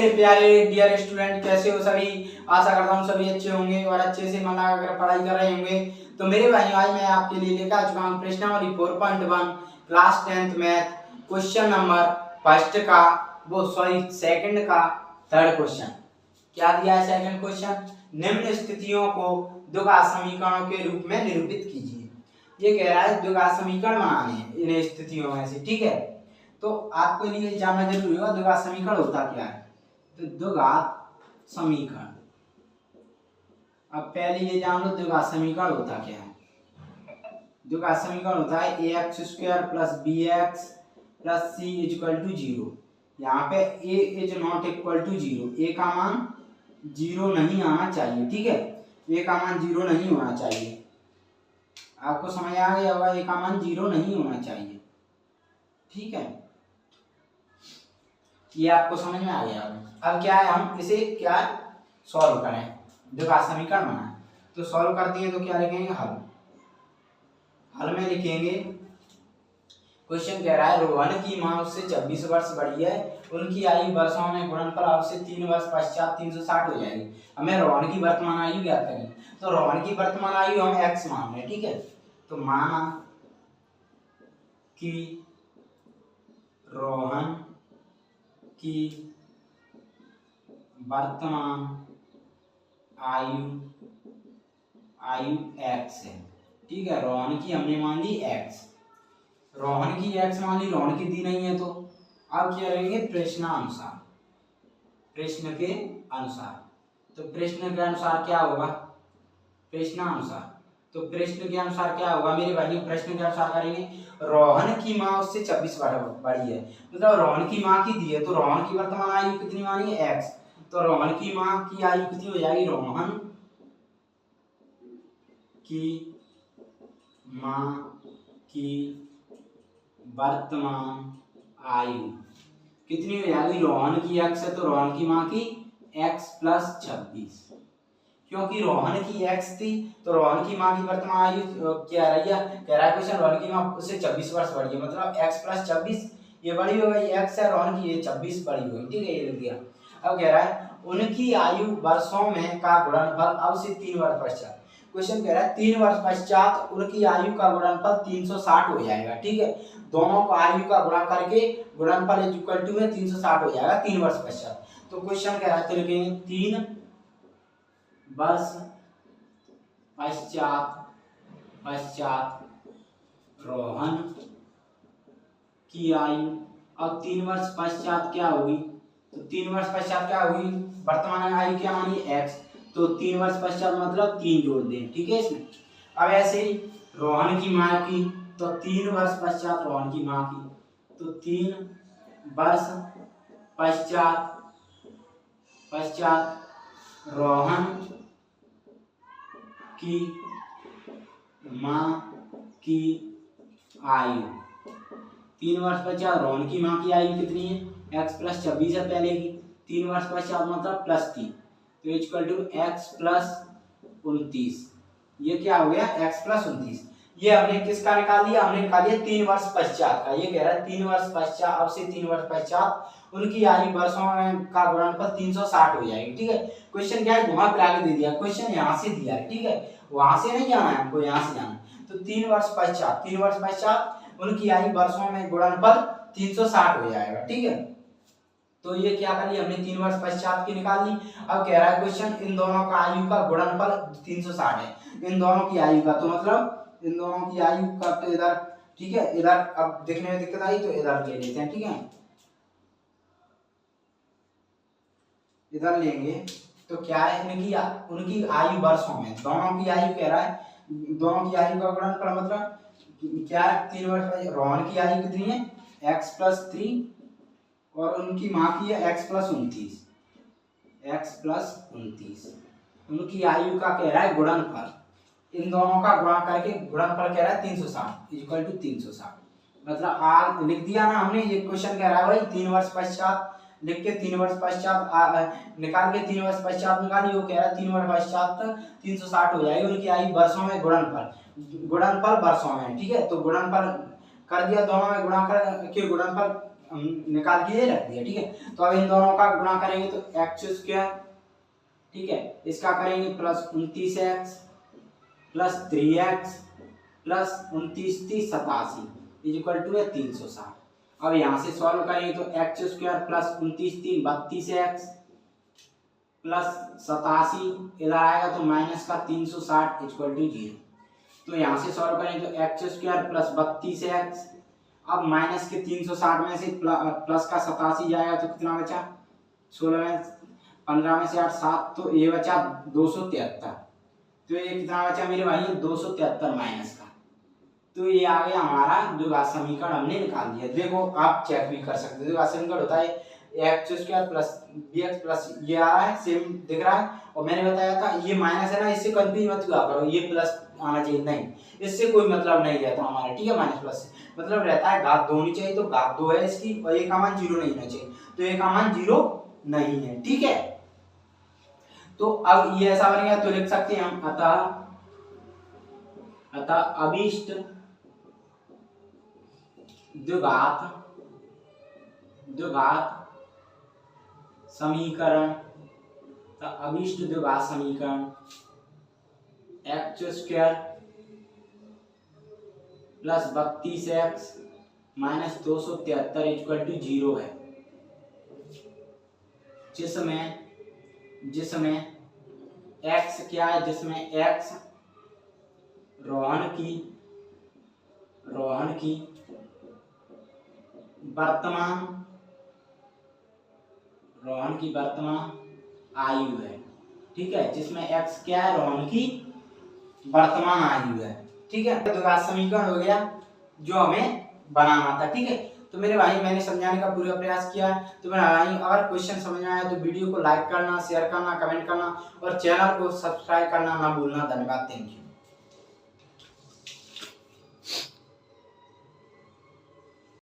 मेरे प्यारे dear student, कैसे हो सभी। आशा करता हूँ सभी अच्छे होंगे और अच्छे से मन लगाकर पढ़ाई कर रहे होंगे। तो मेरे भाई आज मैं आपके लिए लेकर आ चुका हूँ प्रश्नावली 4.1 class 10th math question number first का सेकंड का थर्ड क्वेश्चन। क्या दिया है सेकंड क्वेश्चन? निम्न स्थितियों को द्विघात समीकरणों के रूप में निरूपित कीजिए। ये कह रहा है द्विघात समीकरण बनाने हैं इन स्थितियों में से, ठीक है। तो आपके लिए जानना जरूरी होगा द्विघात समीकरण होता क्या है। तो द्विघात समीकरण, अब पहले ये जान लो द्विघात समीकरण होता क्या है। द्विघात समीकरण होता है ax square plus bx plus c equal to 0। यहाँ पे a is not equal to 0, a का मान 0 नहीं आना चाहिए, ठीक है। a का मान 0 नहीं होना चाहिए। आपको समझ आ गया होगा, a का मान 0 नहीं होना चाहिए, ठीक है। ये आपको समझ में आ गया। अब क्या है, हम इसे क्या सॉल्व करें, द्विघात समीकरण बनाएं। तो सॉल्व करते हैं तो क्या लिखेंगे, हल में लिखेंगे। क्वेश्चन कह रहा है रोहन की मां उससे 26 वर्ष बड़ी है, उनकी आयु वर्षों में गुणनफल अब से 3 वर्ष पश्चात 360 हो जाएगी। हमें रोहन की वर्तमान आयु ज्ञात करें। तो रोहन की वर्तमान आयु हम x मान रहे हैं, ठीक है। तो माना कि रोहन की वर्तमान आयु x है, ठीक है। रोहन की हमने मान ली x, रोहन की x मान ली, रोहन की दी नहीं है। तो अब क्या रहेंगे, प्रश्नानुसार, प्रश्न के अनुसार। तो प्रश्न के अनुसार क्या होगा, प्रश्नानुसार। तो प्रश्न के अनुसार क्या होगा मेरे भाई, प्रश्न के अनुसार करेंगे। रोहन की मां उससे 26 बड़ी है, मतलब रोहन की मां की दी है। तो रोहन की वर्तमान आयु कितनी मानी है, x। तो रोहन की मां की आयु कितनी हो जाएगी, रोहन की मां की वर्तमान आयु कितनी हो जाएगी, रोहन की x है तो रोहन की मां की x प्लस 26। क्योंकि रोहन की x थी तो रोहन की मां की वर्तमान आयु क्या रही है, कह रहा है क्वेश्चन रोहन की मां उससे 26 वर्ष बड़ी है, मतलब x प्लस 26 ये बड़ी हो गई, x है, रोहन की ये 26 बड़ी हो गई, ठीक है। ये लिख दिया। अब कह रहा है उनकी आयु वर्षों में का गुणनफल अब से 3 वर्ष पश्चात। क्वेश्चन कह रहा है 3 वर्ष पश्चात उनकी आयु का गुणनफल 360 हो जाएगा, ठीक है। दोनों को आयु का गुणा करके गुणनफल इक्वल टू में 360 हो जाएगा 3 वर्ष पश्चात। तो क्वेश्चन कह रहा है तो लिखेंगे 3 वर्ष पश्चात रोहन की आयु। अब 3 वर्ष पश्चात क्या होगी, तो 3 वर्ष पश्चात क्या होगी, वर्तमान आयु क्या मानी x। तो 3 वर्ष पश्चात मतलब 3 जोड़ दें, ठीक है इसमें। अब ऐसे ही रोहन की मां की, तो 3 वर्ष पश्चात रोहन की मां की, तो 3 वर्ष पश्चात रोहन की मां की आयु। 3 वर्ष पश्चात रोहन की मां की आयु कितनी है, x प्लस 26 है पहले की, 3 वर्ष पश्चात मतलब प्लस 3, तो इक्वल टू x प्लस 29। ये क्या हो गया, x प्लस 29। ये हमने किसका निकाल लिया, हमने निकाल लिया 3 वर्ष पश्चात का। ये कह रहा है 3 वर्ष पश्चात, अब से 3 वर्ष पश्चात उनकी आयु वर्षों का गुणनफल 360 हो जाएगी, ठीक है। क्वेश्चन क्या है, घुमा फिरा के दे दिया, क्वेश्चन यहाँ से दिया है, ठीक है। वहां से नहीं जाना है हमको, यहाँ से जाना है। तो 3 वर्ष पश्चात उनकी आयु वर्षों में गुणनफल 360 हो जाएगा, ठीक है। तो ये क्या कर लिया हमने, 3 वर्ष पश्चात की निकाल ली। अब कह रहा है क्वेश्चन इन दोनों का आयु का गुणनफल 360 है, इन दोनों की आयु का, तो मतलब इन दोनों की आयु का तो इधर, ठीक है। इधर अब देखने में दिक्कत आई तो इधर ले लेते हैं, ठीक है। इधर लेंगे तो क्या है, उनकी आयु वर्षों में, दोनों की आयु कह रहा है, दोनों की आयु का गुणनफल मतलब क्या है, 3 वर्ष। रोहन की आयु कितनी है, x प्लस 3 और उनकी मां की है x प्लस 29। उनकी आयु का कह रहा है गुणनफल, इन दोनों का गुणा करके गुणनफल कह रहा है 360 इक्वल टू 360। मतलब आग लिख दिया ना हमने। ये क्वेश्चन कह रहा है भाई 3 वर्ष पश्चात लिख के 3 वर्ष पश्चात निकाल के 3 वर्ष पश्चात निकाली। वो कह रहा है 3 वर्ष पश्चात 360 हो जाएगी उनकी आयु वर्षों में, गुणनफल वर्षों में, ठीक है। तो गुणनफल कर दिया, दोनों में गुणा कर के गुणनफल निकाल के रख दिया, ठीक है। तो अब इन दोनों का गुणा करेंगे तो एक्स स्क्वायर, ठीक है, इसका करेंगे plus 29x plus 3x plus 29 30 87 equal to है 360। अब यहाँ से सॉल्व करेंगे तो x square plus 29 3 32x plus 87 इधर आएगा तो माइनस का 360 इक्वल टू 0। तो यहाँ से सॉल्व करेंगे तो एक्स स्क्वायर प्लस 32x, अब माइनस के 360 में से प्लस का 87 जाएगा तो कितना बचा, 16 में 15 में से 8 7, तो ये बचा 273। तो ये कितना बचा मेरे भाई, 273 माइनस का। तो ये आ गया हमारा जो समीकरण हमने निकाल दिया। देखो आप चेक भी कर सकते हो, जो समीकरण होता है x square plus b x plus ये आ रहा है, सेम दिख रहा है। और मैंने बताया था ये माइनस है ना, इससे कंफ्यूज मत हुआ करो, ये प्लस आना चाहिए, नहीं इससे कोई मतलब नहीं रहता हमारा, ठीक है। माइनस प्लस से मतलब रहता है घात 2 होनी चाहिए, तो घात 2 है इसकी, और ये का मान 0 नहीं होना चाहिए, तो ये का मान 0 नहीं है, ठीक है। तो अब ये ऐसा बनेगा तो लिख सकते हैं हम अतः अभीष्ट द्विघात समीकरण, अभीष्ट द्विघात समीकरण x square plus 32x minus 273 equal to 0 है, जिसमें x क्या है, जिसमें x रोहन की वर्तमान आयु है, ठीक है। जिसमें x क्या है, रोहन की वर्तमान आयु है, ठीक है। द्विघात समीकरण हो गया जो हमें बनाना था, ठीक है। तो मेरे भाई मैंने समझाने का पूरा प्रयास किया है। तो मेरे भाई अगर क्वेश्चन समझ में आया तो वीडियो को लाइक करना, शेयर करना, कमेंट करना और चैनल को सब्सक्राइब करना ना भूलना। धन्यवाद, थैंक यू।